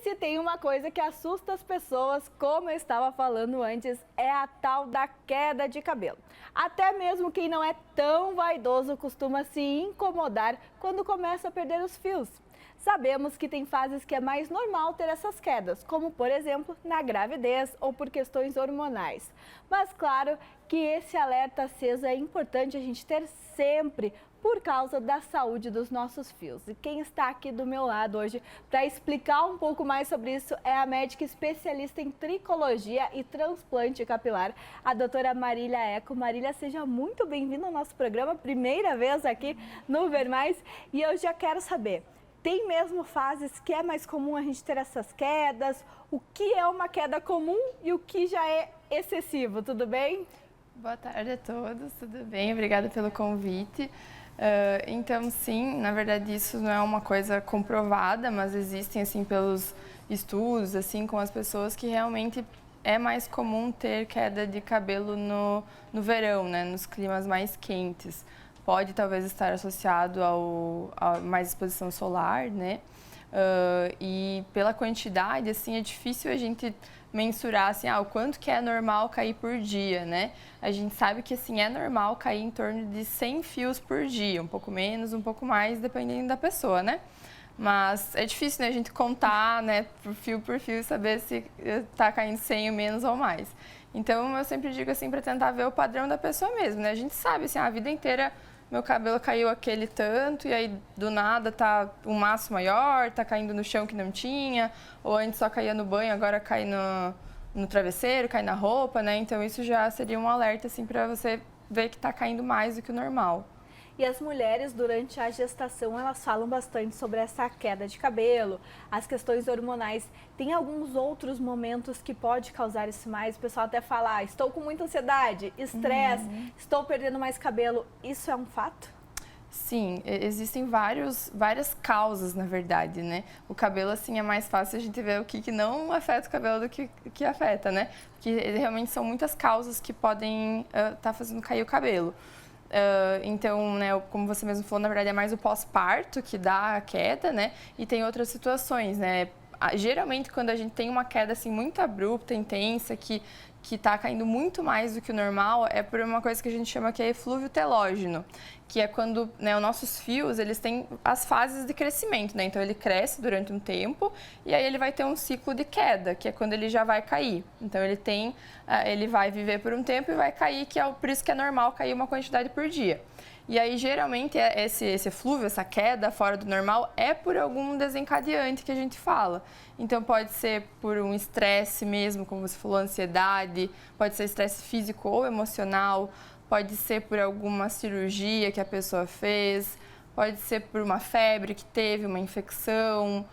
se tem uma coisa que assusta as pessoas, como eu estava falando antes, é a tal da queda de cabelo. Até mesmo quem não é tão vaidoso costuma se incomodar quando começa a perder os fios. Sabemos que tem fases que é mais normal ter essas quedas, como por exemplo na gravidez ou por questões hormonais. Mas claro que esse alerta aceso é importante a gente ter sempre por causa da saúde dos nossos fios. E quem está aqui do meu lado hoje para explicar um pouco mais sobre isso é a médica especialista em tricologia e transplante capilar, a doutora Marília Eco. Marília, seja muito bem-vinda ao nosso programa, primeira vez aqui no Ver Mais. E eu já quero saber, tem mesmo fases que é mais comum a gente ter essas quedas? O que é uma queda comum e o que já é excessivo, tudo bem? Boa tarde a todos, tudo bem? Obrigada pelo convite. Então, sim, na verdade isso não é uma coisa comprovada, mas existem, assim, pelos estudos, assim, com as pessoas que realmente é mais comum ter queda de cabelo no verão, né, nos climas mais quentes. Pode talvez estar associado a mais exposição solar, né? E pela quantidade, assim, é difícil a gente mensurar, assim, o quanto que é normal cair por dia, né? A gente sabe que, assim, é normal cair em torno de 100 fios por dia, um pouco menos, um pouco mais, dependendo da pessoa, né? Mas é difícil, né, a gente contar, né, por fio, saber se está caindo 100 ou menos ou mais. Então, eu sempre digo, assim, para tentar ver o padrão da pessoa mesmo, né? A gente sabe, assim, a vida inteira meu cabelo caiu aquele tanto e aí do nada tá um maço maior, tá caindo no chão que não tinha, ou antes só caía no banho, agora cai no travesseiro, cai na roupa, né? Então isso já seria um alerta, assim, para você ver que tá caindo mais do que o normal. E as mulheres, durante a gestação, elas falam bastante sobre essa queda de cabelo, as questões hormonais. Tem alguns outros momentos que pode causar isso mais? O pessoal até fala, estou com muita ansiedade, estresse, estou perdendo mais cabelo. Isso é um fato? Sim, existem várias causas, na verdade, né? O cabelo, assim, é mais fácil a gente ver o que não afeta o cabelo do que afeta, né? Porque realmente são muitas causas que podem estar fazendo cair o cabelo. Então, né, como você mesmo falou, na verdade é mais o pós-parto que dá a queda, né? E tem outras situações, né? Geralmente, quando a gente tem uma queda assim muito abrupta, intensa, que está caindo muito mais do que o normal, é por uma coisa que a gente chama que é eflúvio telógeno, que é quando, né, os nossos fios, eles têm as fases de crescimento, né? Então, ele cresce durante um tempo e aí ele vai ter um ciclo de queda, que é quando ele já vai cair. Então, ele vai viver por um tempo e vai cair, que é por isso que é normal cair uma quantidade por dia. E aí, geralmente, esse eflúvio, essa queda fora do normal, é por algum desencadeante que a gente fala. Então, pode ser por um estresse mesmo, como você falou, ansiedade, pode ser estresse físico ou emocional, pode ser por alguma cirurgia que a pessoa fez, pode ser por uma febre que teve, uma infecção,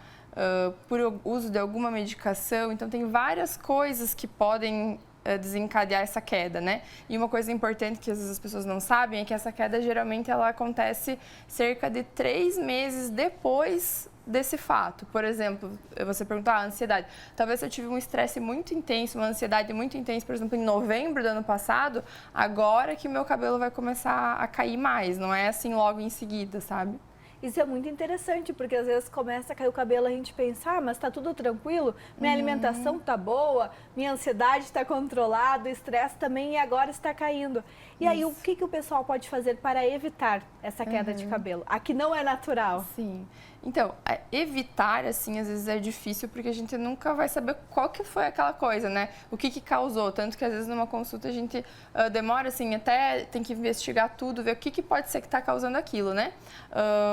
por uso de alguma medicação. Então, tem várias coisas que podem desencadear essa queda, né? E uma coisa importante que às vezes as pessoas não sabem é que essa queda geralmente ela acontece cerca de 3 meses depois desse fato. Por exemplo, você perguntou a ansiedade. Talvez eu tive um estresse muito intenso, uma ansiedade muito intensa, por exemplo, em novembro do ano passado, agora que o meu cabelo vai começar a cair mais, não é assim logo em seguida, sabe? Isso é muito interessante, porque às vezes começa a cair o cabelo, a gente pensa, mas tá tudo tranquilo, minha alimentação tá boa, minha ansiedade está controlada, o estresse também e agora está caindo. E aí, o que o pessoal pode fazer para evitar essa queda de cabelo? A que não é natural. Sim. Então, evitar, assim, às vezes é difícil porque a gente nunca vai saber qual que foi aquela coisa, né? O que causou. Tanto que, às vezes, numa consulta a gente demora, assim, até tem que investigar tudo, ver o que pode ser que está causando aquilo, né?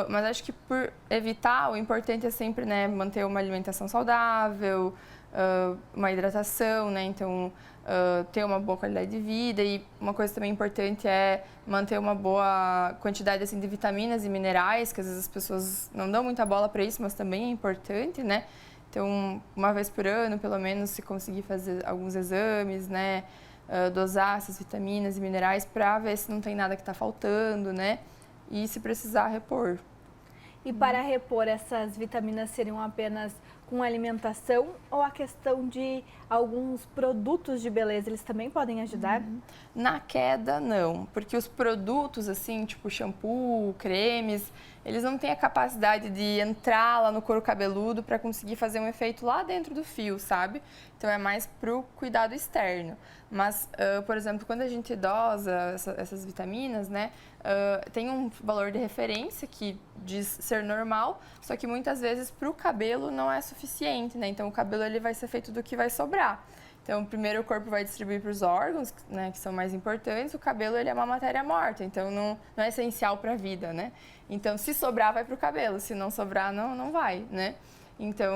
Mas acho que por evitar, o importante é sempre, né, manter uma alimentação saudável, uma hidratação, né? Então, ter uma boa qualidade de vida e uma coisa também importante é manter uma boa quantidade assim, de vitaminas e minerais, que às vezes as pessoas não dão muita bola para isso, mas também é importante, né? Então, uma vez por ano, pelo menos, se conseguir fazer alguns exames, né? Dosar essas vitaminas e minerais para ver se não tem nada que está faltando, né? E se precisar, repor. E para repor essas vitaminas seriam apenas com alimentação ou a questão de alguns produtos de beleza, eles também podem ajudar? Na queda, não, porque os produtos, assim, tipo shampoo, cremes, eles não têm a capacidade de entrar lá no couro cabeludo para conseguir fazer um efeito lá dentro do fio, sabe? Então é mais pro cuidado externo. Mas, por exemplo, quando a gente dosa essas vitaminas, né, tem um valor de referência que diz ser normal, só que muitas vezes para o cabelo não é suficiente, né? Então o cabelo ele vai ser feito do que vai sobrar. Então, primeiro o corpo vai distribuir para os órgãos, né, que são mais importantes. O cabelo ele é uma matéria morta, então não é essencial para a vida, né? Então, se sobrar, vai para o cabelo. Se não sobrar, não vai, né? Então,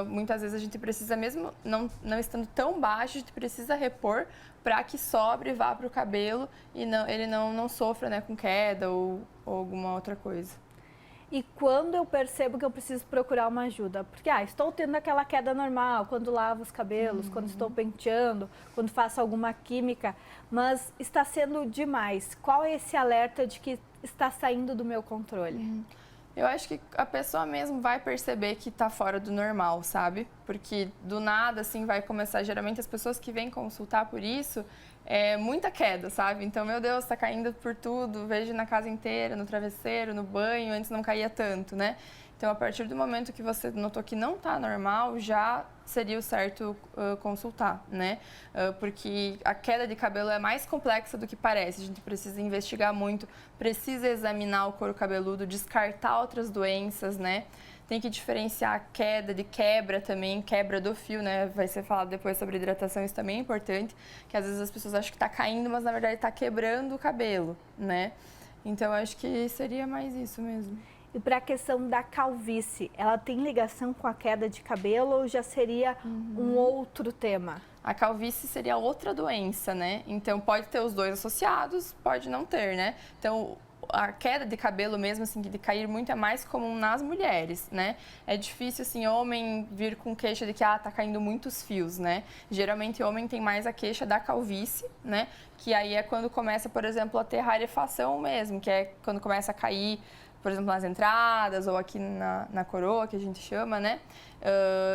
muitas vezes a gente precisa, mesmo não estando tão baixo, a gente precisa repor para que sobre e vá para o cabelo e ele não sofra, né, com queda ou alguma outra coisa. E quando eu percebo que eu preciso procurar uma ajuda? Porque estou tendo aquela queda normal, quando lavo os cabelos, quando estou penteando, quando faço alguma química, mas está sendo demais. Qual é esse alerta de que está saindo do meu controle? Eu acho que a pessoa mesmo vai perceber que está fora do normal, sabe? Porque do nada, assim, vai começar. Geralmente as pessoas que vêm consultar por isso, muita queda, sabe? Então, meu Deus, está caindo por tudo, vejo na casa inteira, no travesseiro, no banho, antes não caía tanto, né? Então, a partir do momento que você notou que não está normal, já seria o certo consultar, né? Porque a queda de cabelo é mais complexa do que parece. A gente precisa investigar muito, precisa examinar o couro cabeludo, descartar outras doenças, né? Tem que diferenciar a queda de quebra também, quebra do fio, né? Vai ser falado depois sobre hidratação, isso também é importante, que às vezes as pessoas acham que está caindo, mas na verdade está quebrando o cabelo, né? Então, acho que seria mais isso mesmo. E para a questão da calvície, ela tem ligação com a queda de cabelo ou já seria um outro tema? A calvície seria outra doença, né? Então, pode ter os dois associados, pode não ter, né? Então, a queda de cabelo mesmo, assim, de cair muito é mais comum nas mulheres, né? É difícil, assim, homem vir com queixa de que, tá caindo muitos fios, né? Geralmente, homem tem mais a queixa da calvície, né? Que aí é quando começa, por exemplo, a ter rarefação mesmo, que é quando começa a cair, por exemplo, nas entradas ou aqui na coroa, que a gente chama, né?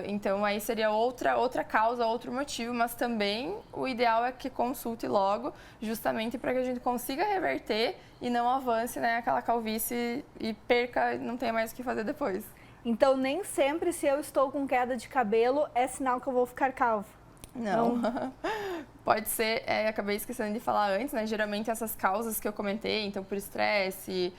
Então, aí seria outra causa, outro motivo, mas também o ideal é que consulte logo, justamente para que a gente consiga reverter e não avance, né, aquela calvície e perca, não tenha mais o que fazer depois. Então, nem sempre se eu estou com queda de cabelo é sinal que eu vou ficar calvo. Não. Pode ser, acabei esquecendo de falar antes, né? Geralmente essas causas que eu comentei, então por estresse,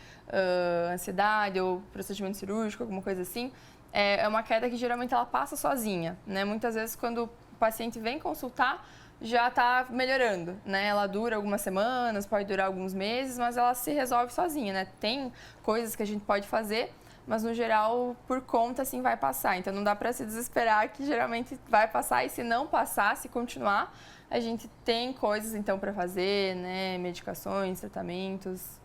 ansiedade ou procedimento cirúrgico, alguma coisa assim, é uma queda que geralmente ela passa sozinha, né? Muitas vezes quando o paciente vem consultar, já está melhorando, né? Ela dura algumas semanas, pode durar alguns meses, mas ela se resolve sozinha, né? Tem coisas que a gente pode fazer, mas no geral, por conta, assim, vai passar. Então, não dá para se desesperar que geralmente vai passar e se não passar, se continuar, a gente tem coisas, então, para fazer, né? Medicações, tratamentos.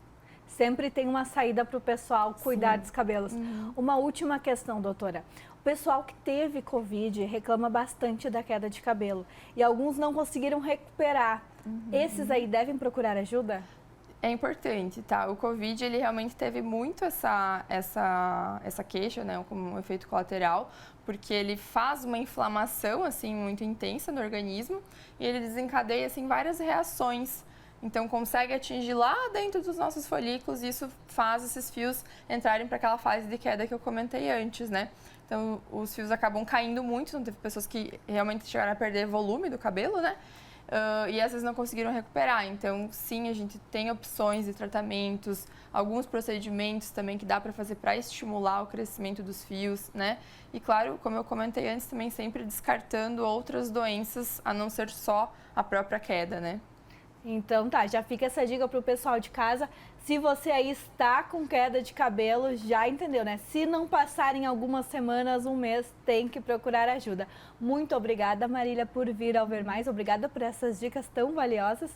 Sempre tem uma saída para o pessoal cuidar dos cabelos. Uma última questão, doutora. O pessoal que teve Covid reclama bastante da queda de cabelo e alguns não conseguiram recuperar. Esses aí devem procurar ajuda? É importante, tá? O Covid, ele realmente teve muito essa queixa, né, como um efeito colateral, porque ele faz uma inflamação, assim, muito intensa no organismo e ele desencadeia, assim, várias reações. Então, consegue atingir lá dentro dos nossos folículos e isso faz esses fios entrarem para aquela fase de queda que eu comentei antes, né? Então, os fios acabam caindo muito, então teve pessoas que realmente chegaram a perder volume do cabelo, né? E essas não conseguiram recuperar. Então, sim, a gente tem opções de tratamentos, alguns procedimentos também que dá para fazer para estimular o crescimento dos fios, né? E claro, como eu comentei antes, também sempre descartando outras doenças, a não ser só a própria queda, né? Então tá, já fica essa dica para o pessoal de casa. Se você aí está com queda de cabelo, já entendeu, né? Se não passarem algumas semanas, um mês, tem que procurar ajuda. Muito obrigada, Marília, por vir ao Ver Mais. Obrigada por essas dicas tão valiosas.